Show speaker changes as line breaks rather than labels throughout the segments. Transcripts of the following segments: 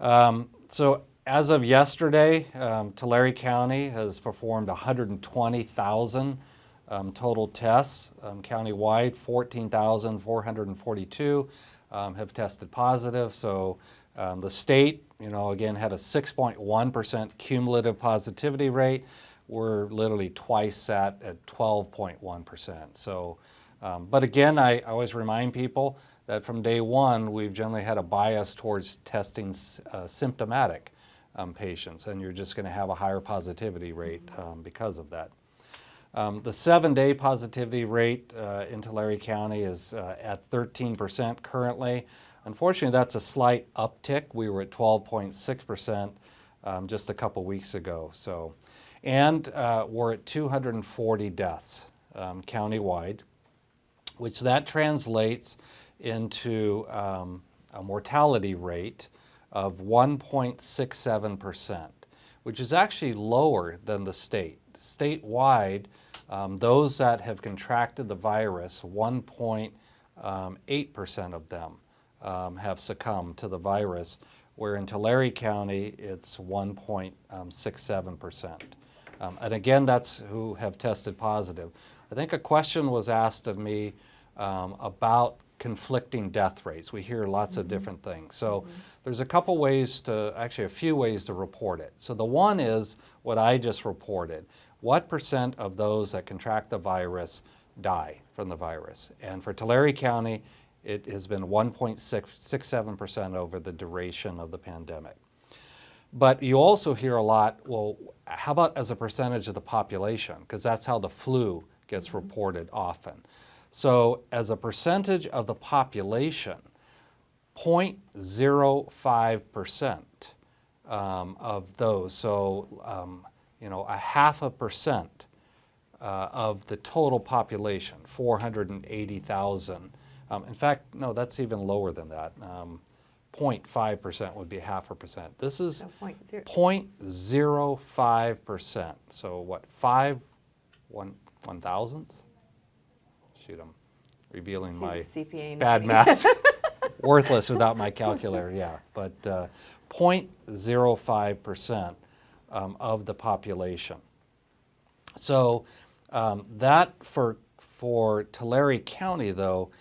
So as of yesterday, Tulare County has performed 120,000 total tests. Countywide, 14,442 have tested positive. So the state, again, had a 6.1% cumulative positivity rate. We're literally twice that at 12.1%. So, but again, I always remind people that from day one, we've generally had a bias towards testing symptomatic patients, and you're just going to have a higher positivity rate because of that. The 7-day positivity rate in Tulare County is at 13% currently. Unfortunately, that's a slight uptick. We were at 12.6% just a couple weeks ago. So, and we're at 240 deaths countywide, which that translates into a mortality rate of 1.67%, which is actually lower than the state. Statewide, those that have contracted the virus, 1.8% of them have succumbed to the virus, where in Tulare County it's 1.67%. And again, that's who have tested positive. I think a question was asked of me about conflicting death rates. We hear lots of different things. So there's a few ways to report it. So the one is what I just reported. What percent of those that contract the virus die from the virus? And for Tulare County, it has been 1.67% over the duration of the pandemic. But you also hear a lot, well, how about as a percentage of the population? Because that's how the flu gets reported often. So as a percentage of the population, 0.05% of those, so a 0.5% of the total population, 480,000. In fact, no, that's even lower than that. 0.5% would be 0.5%. This is 0.05%. So what, 1/1000th? Shoot, I'm revealing my bad math. Worthless without my calculator, yeah. But 0.05% of the population. So that for Tulare County, though,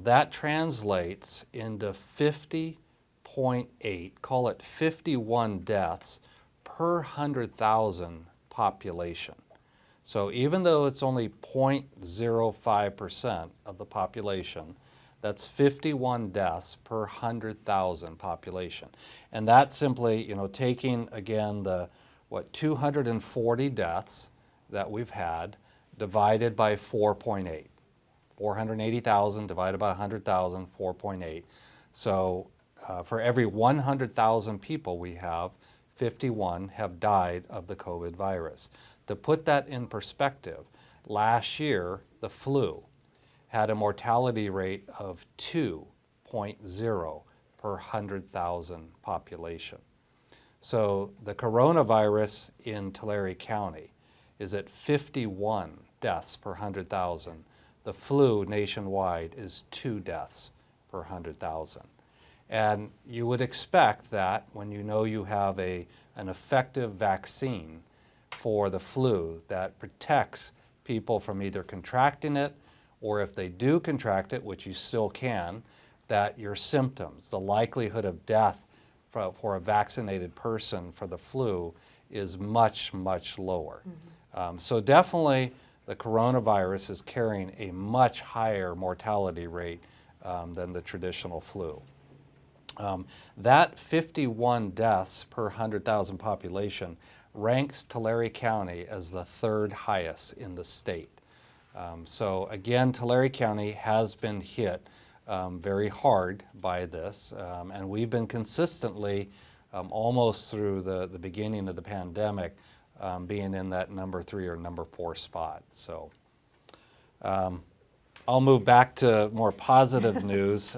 that translates into 50.8, call it 51 deaths per 100,000 population. So even though it's only 0.05% of the population, that's 51 deaths per 100,000 population. And that's simply, taking, again, 240 deaths that we've had divided by 4.8. 480,000 divided by 100,000, 4.8. So for every 100,000 people we have, 51 have died of the COVID virus. To put that in perspective, last year, the flu had a mortality rate of 2.0 per 100,000 population. So the coronavirus in Tulare County is at 51 deaths per 100,000. The flu nationwide is 2 deaths per 100,000. And you would expect that when you know you have an effective vaccine for the flu that protects people from either contracting it, or if they do contract it, which you still can, that your symptoms, the likelihood of death for a vaccinated person for the flu is much, much lower. So definitely the coronavirus is carrying a much higher mortality rate than the traditional flu. That 51 deaths per 100,000 population ranks Tulare County as the 3rd highest in the state. So again, Tulare County has been hit very hard by this, and we've been consistently, almost through the beginning of the pandemic, being in that number 3 or number 4 spot. So I'll move back to more positive news.